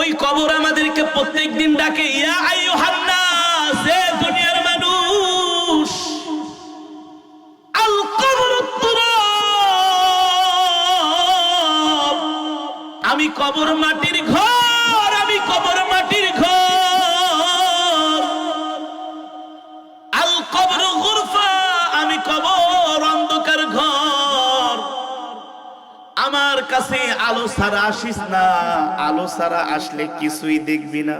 ওই কবর আমাদেরকে প্রত্যেকদিন ডাকে, ইয়া আইয়ুহান নাস, হে দুনিয়ার মানুষ, আল কবরু তুরাব, আমি কবর মাটির ঘর, আমি কবর মাটির ঘর। আল কবরু গুরফা, আমি কবর অন্ধকার ঘর। আমার কাছে আলো ছাড়া আসিস না, আলো ছাড়া আসলে কিছুই দেখবি না।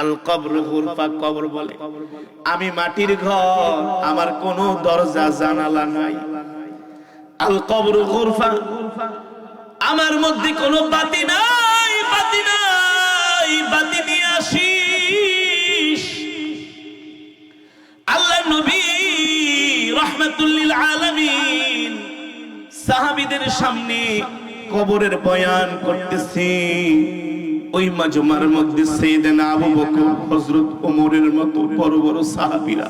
আল কবরু গুরফা, কবর বলে আমি মাটির ঘর, আমার কোনো দরজা জানালা নাই। আল কবরু গুরফা, আমার মধ্যে কোনো বাতি নাই, বাতি নাই, বাতি নিয়ে আসিস। আল্লাহ নবী রাহমাতুল লিল আলামিন সাহাবীদের সামনে কবরের বয়ান করতেছে। ওই মাজমার মধ্যে সাইয়েদনা আবু বকর, হযরত ওমরের মতো বড় বড় সাহাবীরা,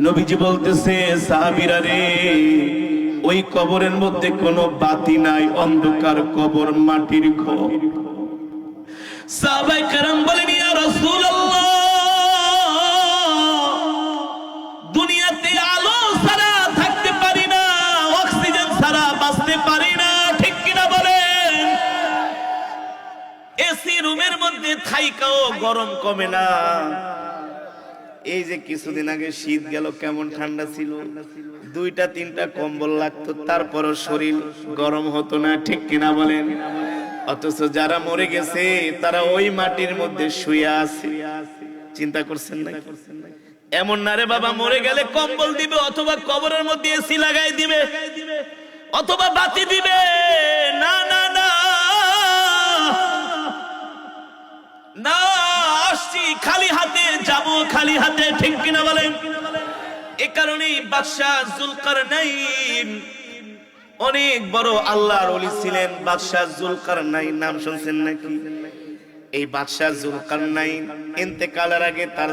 নবীজি বলতেছে, সাহাবীরা রে, ওই কবরের মধ্যে কোনো বাতি নাই, অন্ধকার কবর, মাটির ঘর। সাহাবায়ে কেরাম বলেন, ইয়া রাসূলুল্লাহ, দুনিয়াতে আলো ছাড়া থাকতে পারি না, অক্সিজেন ছাড়া বাঁচতে পারি না, ঠিক কিনা বলেন? এসি রুমের মধ্যে থাইকাও গরম কমে না। এই যে কিছুদিন আগে শীত গেল, কেমন ঠান্ডা ছিল, দুইটা তিনটা কম্বল লাগতো, তারপরও শরীর গরম হতো না, ঠিক কিনা বলেন? অথচ যারা মরে গেছে তারা ওই মাটির মধ্যে শুয়ে আছে। চিন্তা করছেন না? এমন না রে বাবা, মরে গেলে কম্বল দিবে, অথবা কবরের মধ্যে এসি লাগাই দিবে, অথবা বাতি দিবে। না না না না, আসছি খালি হাতে, যাব খালি হাতে, ঠিক কিনা বলেন? এ কারণেই বাদশাহ যুলকারনাইন অনেক বড় আল্লাহর ওলি ছিলেন। বাদশাহ যুলকারনাইন নাম শুনছেন নাকি? এই বাদশাহ যুলকারনাইন ইন্তেকালের আগে তার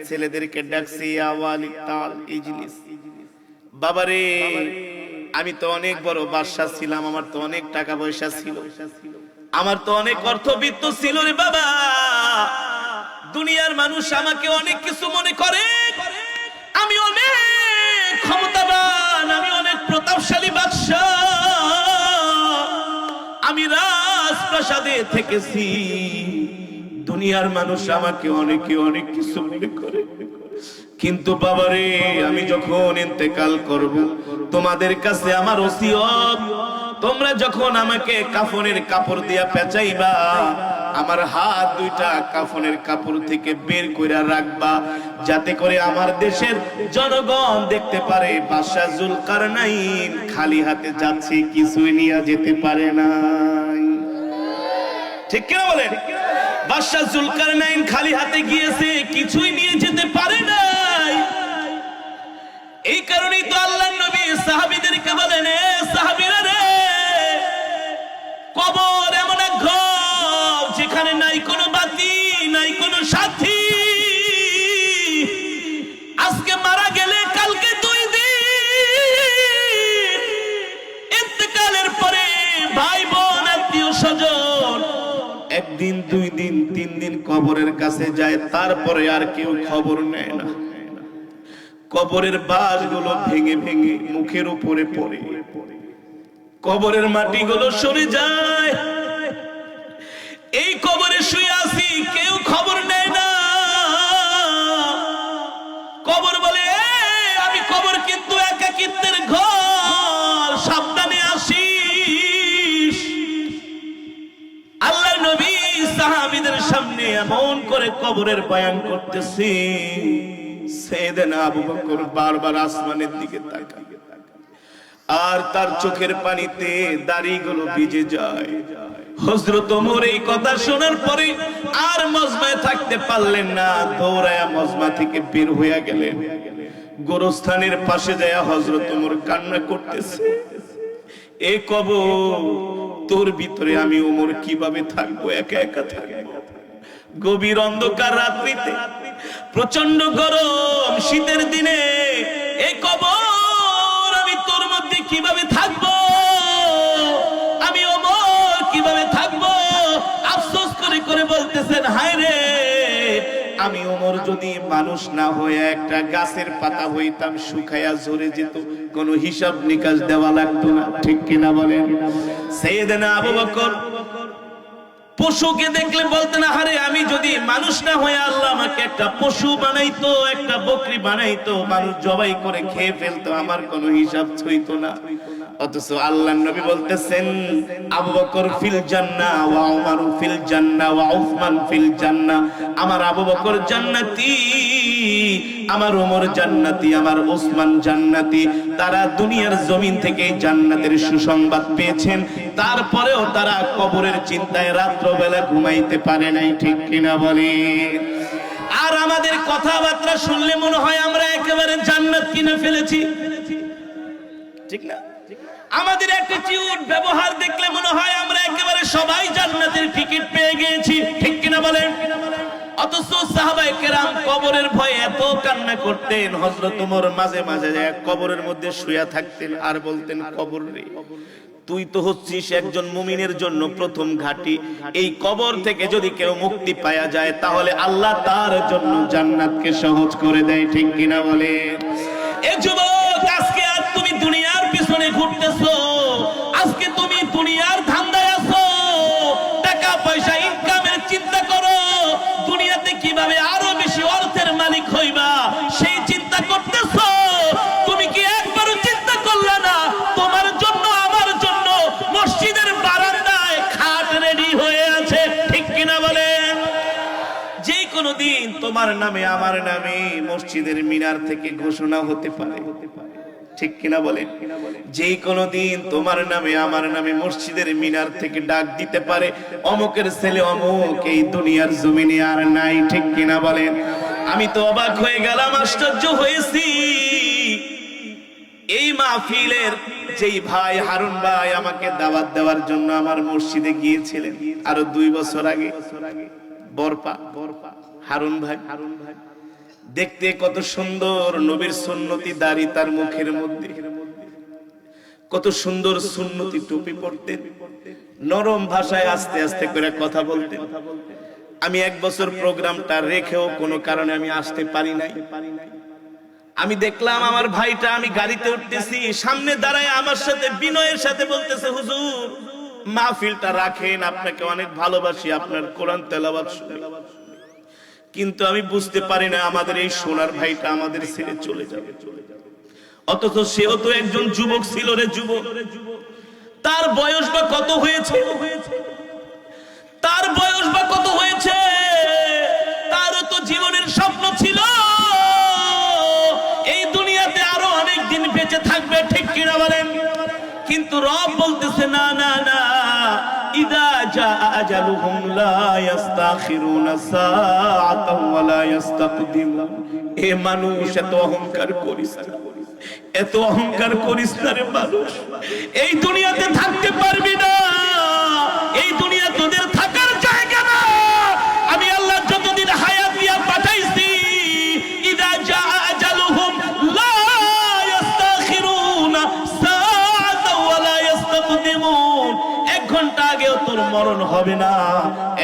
ছেলেদেরকে ডাকছে, ইয়া ওয়ালি তাল ইজলিস, বাবারে, আমি তো অনেক বড় বাদশাহ ছিলাম, আমার তো অনেক টাকা পয়সা ছিল, আমার তো অনেক অর্থবিত্ত ছিল রে বাবা। দুনিয়ার মানুষ আমাকে অনেক কিছু মনে করে, আমি অনেক ক্ষমতাবান, আমি অনেক প্রতাপশালী বাদশাহ, আমি রাজপ্রাসাদে থেকেছি, দুনিয়ার মানুষ আমাকে অনেকে অনেক কিছু মনে করে। কিন্তু বাবারে, আমি যখন ইন্তেকাল করব, তোমাদের কাছে আমার ওসিয়ত, তোমরা যখন আমাকে কাফনের কাপড় দিয়া পেঁচাইবা, আমার হাত দুইটা কাফনের কাপড় থেকে বের করে রাখবা, যাতে করে আমার দেশের জনগণ দেখতে পারে বাদশাহ যুলকারনাইন খালি হাতে যাচ্ছে, কিছুই নিয়ে যেতে পারে না। ঠিক কিনা বলেন? বাদশাহ যুলকারনাইন খালি হাতে গিয়েছে, কিছুই নিয়ে যেতে পারে নাই। এই কারণেই তো আল্লাহর নবী সাহাবীদেরকে বলেন, এ সাহাবীরা রে, কবর এমন এক ঘর যেখানে নাই কোনো বাতি, নাই কোনো সাথী। আজকে মারা গেলে কালকে 2 দিন, ইন্তেকালের পরে ভাই বোন আত্মীয় স্বজন 1 দিন 2 দিন 3 দিন কবরের কাছে যায়, তারপরে আর কেউ খবর নেয় না। কবরের বাঁশগুলো ভেঙে ভেঙে মুখের উপরে পড়ে, কবরের মাটিগুলো সরে যায়। এই কবরে শুয়ে আছি, কেউ খবর নেয় না। কবর বলে, আমি কবর কিন্তু একাকিত্বের ঘর, সাবধানে আসিস। আল্লাহর নবী সাহাবীদের সামনে এমন করে কবরের বয়ান করতেছে, সাইয়েদনা আবু বকর বারবার আসমানের দিকে তাকায়, আর তার চোখের পানিতে দাড়িগুলো ভিজে যায়। হযরত ওমর এই কথা শোনার পরে আর মজমায় থাকতে পারলেন না, দৌড়ায়া মজমা থেকে বের হয়ে গেলেন। গোরস্থানের পাশে যায় হযরত ওমর কান্না করতেছে, এ কবর, তোর ভিতরে আমি ওমর কিভাবে থাকবো, একা একা থাকবো। গভীর অন্ধকার রাত্রিতে, প্রচন্ড গরম শীতের দিনে, এই কবর, আমি তোর মধ্যে কিভাবে থাকবো, আমি ওমর কিভাবে থাকবো। আফসোস বলতেছেন, হায় রে, আমি ওমর যদি মানুষ না হয়ে একটা গাছের পাতা হইতাম, শুকায়া ঝরে যেত, কোনো হিসাব নিকাশ দেওয়া লাগতো না। ঠিক কিনা বলেন? সাইয়েদনা আবু বকর পশুকে দেখলে বলতেন, আরে আমি যদি মানুষ না হয়ে আল্লাহ আমাকে একটা পশু বানাইতো, একটা বকরি বানাইতো, মানুষ জবাই করে খেয়ে ফেলতো, আমার কোনো হিসাব হইতো না। অথচ আল্লাহর নবী বলতেছেন, আবু বকর ফিল জান্নাহ ওয়া উমর ফিল জান্নাহ ওয়া উসমান ফিল জান্নাহ, আমার আবু বকর জান্নাতি, আমার ওমর জান্নাতি, আমার ওসমান জান্নাতি। তারা দুনিয়ার জমিন থেকে জান্নাতের সুসংবাদ পেয়েছেন, তারপরেও তারা কবরের চিন্তায় রাত্রবেলা ঘুমাইতে পারে নাই। ঠিক কিনা বলে? আর আমাদের কথাবার্তা শুনলে মনে হয় আমরা একেবারে জান্নাত কিনে ফেলেছি, ঠিক না? আমাদের অ্যাটিটিউড, ব্যবহার দেখলে মনে হয় আমরা একেবারে সবাই জান্নাতের টিকিট পেয়ে গিয়েছি। ঠিক কিনা বলেন? অথচ সাহাবায়ে কেরাম কবরের ভয়ে এত কান্না করতেন, হযরত ওমর মাঝে মাঝে কবরের মধ্যে শুয়ে থাকতেন আর বলতেন, কবর রে, তুই তো হচ্ছিস একজন মুমিনের জন্য প্রথম ঘাঁটি, এই কবর থেকে যদি কেউ মুক্তি পাওয়া যায় তাহলে আল্লাহ তার জন্য জান্নাতকে সহজ করে দেয়। ঠিক কিনা বলে? এ যুবক, আজকে আর তুমি দুনিয়ার পিছনে ঘুরতেছো, আজকে তুমি দুনিয়ার ধান্দায় আছো, টাকা পয়সা ইনকামের চিন্তা করো, দুনিয়াতে কিভাবে আরো বেশি অর্থের মালিক হইবা সেই চিন্তা করতেছো। তুমি কি একবারও চিন্তা করলে না তোমার জন্য আমার জন্য মসজিদের বারান্দায় খাট রেডি হয়ে আছে? ঠিক কিনা বলেন? যে কোনো দিন তোমার নামে আমার নামে মসজিদের মিনার থেকে ঘোষণা হতে পারে। ঠিক কিনা বলেন? যে কোনো দিন তোমার নামে আমার নামে মসজিদের মিনার থেকে ডাক দিতে পারে, অমুকের ছেলে অমুক এই দুনিয়ার জমিনে আর নাই। ঠিক কিনা বলেন? আমি তো অবাক হয়ে গেলাম, আশ্চর্য হয়েছি। এই মাহফিলের যেই ভাই হারুন ভাই আমাকে দাওয়াত দেওয়ার জন্য আমার মসজিদে গিয়েছিলেন আরো 2 বছর আগে, বরপা হারুন ভাই, দেখতে কত সুন্দর, নবীর সুন্নতি দাড়ি তার মুখের মধ্যে, কত সুন্দর সুন্নতি টুপি পরতেন, নরম ভাষায় আস্তে আস্তে করে কথা বলতেন। আমি 1 বছর প্রোগ্রামটা রেখেও কোনো কারণে আমি আসতে পারি নাই। আমি দেখলাম আমার ভাইটা, আমি গাড়িতে উঠতেছি, সামনে দাঁড়ায় আমার সাথে বিনয়ের সাথে বলতেছে, হুজুর মাহফিলটা রাখেন, আপনাকে অনেক ভালোবাসি, আপনার কোরআন তেলাওয়াত শুনি। কিন্তু আমি বুঝতে পারি না আমাদের এই সোনার ভাইটা আমাদের ছেড়ে চলে যাবে। অথচ সেও তো একজন যুবক ছিল রে, যুবক। তার বয়স বা কত হয়েছে? তার বয়স বা কত হয়েছে? তারও তো জীবনের স্বপ্ন ছিল এই দুনিয়াতে আরো অনেক দিন বেঁচে থাকবে। ঠিক কিনা বলেন? কিন্তু রব বলতেছে, না না না, ইদা জা আজালুহুম লা ইস্তাখিরুনা সাআতাও ওয়া লা ইস্তাকদিমুন। এ মানুষ, এত অহংকার করিস না, এত অহংকার করিস না রে মানুষ, এই দুনিয়াতে থাকতে পারবি না, এই দুনিয়া তোদের থাকার জায়গা না। আমি আল্লাহ যতদিন হায়াত দিয়া পাঠাইছি, ইদা জা আজালুহুম লা ইস্তাখিরুনা সাআতাও ওয়া লা ইস্তাকদিমুন। 1 ঘন্টা আগেও তোর মরণ হবে না,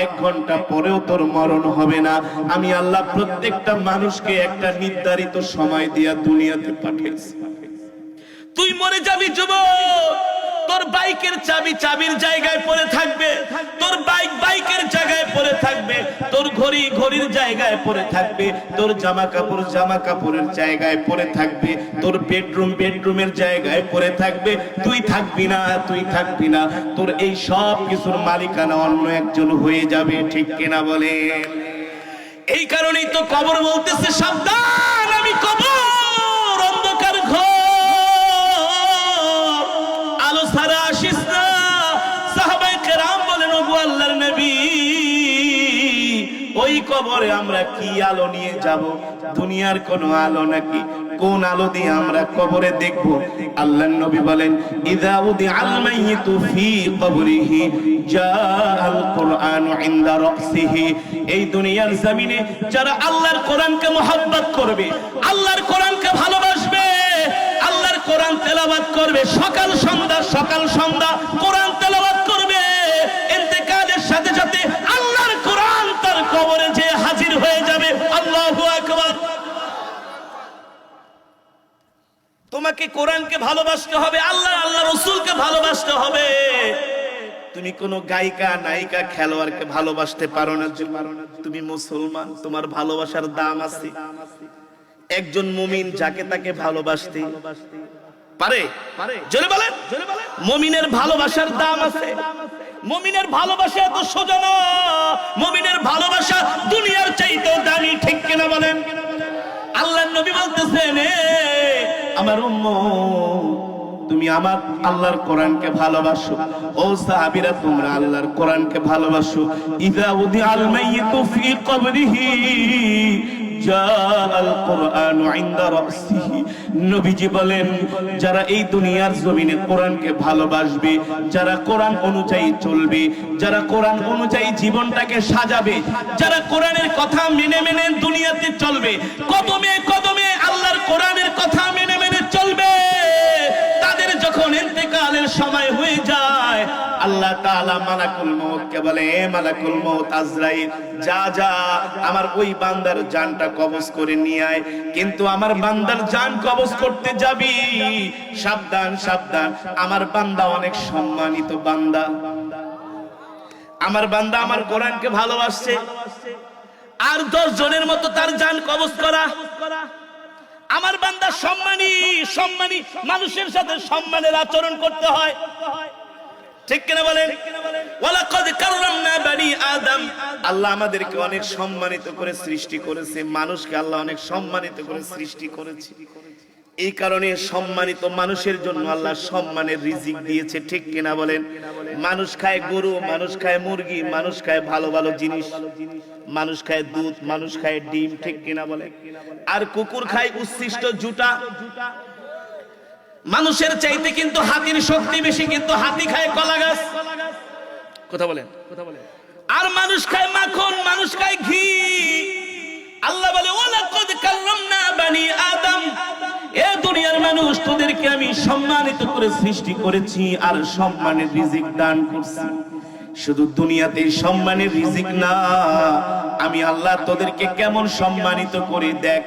1 ঘন্টা পরেও তোর মরণ হবে না। আমি আল্লাহ প্রত্যেকটা মানুষকে একটা নির্ধারিত সময় দিয়া দুনিয়াতে পাঠিয়েছি। তুই মরে যাবি যুবক, তোর বাইকের চাবি চাবির জায়গায় পড়ে থাকবে, তোর বাইক বাইকের জায়গায় পড়ে থাকবে, তোর ঘড়ি ঘড়ির জায়গায় পড়ে থাকবে, তোর জামা কাপড় জামা কাপড়ের জায়গায় পড়ে থাকবে, তোর বেডরুম বেডরুমের জায়গায় পড়ে থাকবে। তুই থাকবি না, তুই থাকবি না, তোর এই সব কিছুর মালিকানা অন্য একজন হয়ে যাবে। ঠিক কিনা বলে? এই কারণেই তো কবর বলতেছে, সাবধান, আমি কবর, অন্ধকার ঘর, আলো ছাড়া আসিস না। সাহাবায়ে কেরাম বলেন, ওগো আল্লাহর নবী, ওই কবরে আমরা কি আলো নিয়ে যাব? দুনিয়ার কোন আলো নাকি? কোন আলো দিয়ে আমরা কবরে দেখব? আল্লাহর নবী বলেন, ইযা উদিআল মাইয়িতু ফি কবরিহি জাআল কুরআনু ইনদা রাসিহি। এই দুনিয়ার জমিনে যারা আল্লাহর কোরআনকে মহব্বত করবে, আল্লাহর কোরআনকে ভালোবাসবে, আল্লাহর কোরআন তেলাওয়াত করবে, সকাল সন্ধ্যা কোরআন তেলাওয়াত করবে, ইন্তেকালের সাথে সাথে আল্লাহর কোরআন তোমাকে কোরআনকে ভালোবাসতে হবে, আল্লাহ আল্লাহ রাসূলকে ভালোবাসতে হবে। তুমি কোন গায়িকা নায়িকা খেলোয়াড়কে ভালোবাসতে পারো না। তুমি মুসলমান, তোমার ভালোবাসার দাম আছে। একজন মুমিন যাকে তাকে ভালোবাসতে পারে? জোরে বলেন। মুমিনের ভালোবাসার দাম আছে। মুমিনের ভালোবাসা এত সোজা না। মুমিনের ভালোবাসা দুনিয়ার চাইতেও দামি, ঠিক কিনা বলেন? আল্লাহর নবী বলতেছেন, আমার উম্মত, তুমি আমার আল্লাহর কোরআনকে ভালোবাসো। ও সাহাবীরা, তোমরা আল্লাহর কোরআনকে ভালোবাসো। ইযা উদিআল মাইয়িতু ফি কবরিহি জাআল কুরআনু ইনদা রাসিহি। নবীজি বলেন, যারা এই দুনিয়ার জমিনে কোরআনকে ভালোবাসবে, যারা কোরআন অনুযায়ী চলবে, যারা কোরআন অনুযায়ী জীবনটাকে সাজাবে, যারা কোরআনের কথা মেনে মেনে দুনিয়াতে চলবে, কদমে কদমে আল্লাহর কোরআনের কথা মেনে মেনে চলবে, তাদের যখন ইন্তেকালের সময় হয়ে যায়, আল্লাহ তাআলা মালাকুল মউতকে বলে, এ মালাকুল মউত আজরাইল, যা যা আমার ওই বান্দার জানটা কবজ করে নিয়ে আয়। কিন্তু আমার বান্দার জান কবজ করতে যাবি, সাবধান সাবধান, আমার বান্দা অনেক সম্মানিত বান্দা। আমার বান্দা আমার কোরআনকে ভালোবাসছে, আর 10 জনের মতো তার জান কবজ করা। আমার বান্দা সম্মানী, সম্মানী মানুষের সাথে সম্মানের আচরণ করতে হয়, ঠিক কিনা বলেন? ওয়ালাকাদ কাররামনা বানি আদম। আল্লাহ আমাদেরকে অনেক সম্মানিত করে সৃষ্টি করেছে, মানুষকে আল্লাহ অনেক সম্মানিত করে সৃষ্টি করেছে। এই কারণে সম্মানিত মানুষের জন্য আল্লাহ সম্মানের রিজিক দিয়েছে, ঠিক কিনা বলেন? মানুষ খায় গরু, মানুষ খায় মুরগি, মানুষ খায় ভালো ভালো জিনিস, মানুষ খায় দুধ, মানুষ খায় ডিম, ঠিক কিনা বলেন? আর কুকুর খায় উচ্ছিষ্ট জুতা। মানুষের চাইতে কিন্তু হাতির শক্তি বেশি, কিন্তু হাতি খায় কলা গাছ। কথা বলেন। আর মানুষ খায় মাখন, মানুষ খায় ঘি। আল্লাহ বলে, ওয়ালাকাদ কাররামনা বানি আদম। এ দুনিয়ার মানুষ, তোদেরকে আমি সম্মানিত করে সৃষ্টি করেছি আর সম্মানের রিজিক দান করছি। শুধু দুনিয়াতে সম্মানের রিজিক না, আমি আল্লাহ তোদেরকে কেমন সম্মানিত করে দেখ।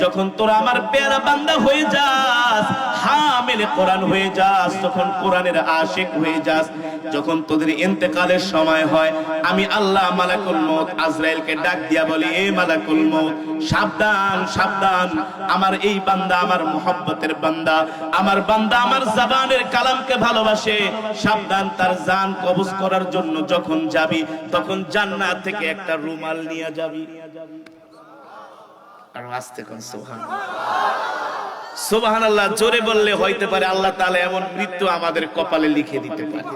যখন তোরা আমার পেয়ারা বান্দা হয়ে যাস, হামিলে কোরআন হয়ে যাস, তখন কোরআনের আশিক হয়ে যাস, যখন তোদের ইন্তেকালের সময় হয়, আমি আল্লাহ মালাকুল মউত আজরাইলকে ডাক দিয়া বলি, এ মালাকুল মউত, সাবধান সাবধান, আমার এই বান্দা আমার মুহাব্বতের বান্দা, আমার বান্দা আমার জবানের কালামকে ভালোবাসে, সাবধান, তার জান কবজ করার জন্য যখন যাবি, তখন জান্নাত থেকে একটা রুমাল নিয়ে যাবি। আর আস্তে কোন সুবহানাল্লাহ, সুবহানাল্লাহ জোরে বললে হইতে পারে আল্লাহ তাআলা এমন মৃত্যু আমাদের কপালে লিখে দিতে পারে।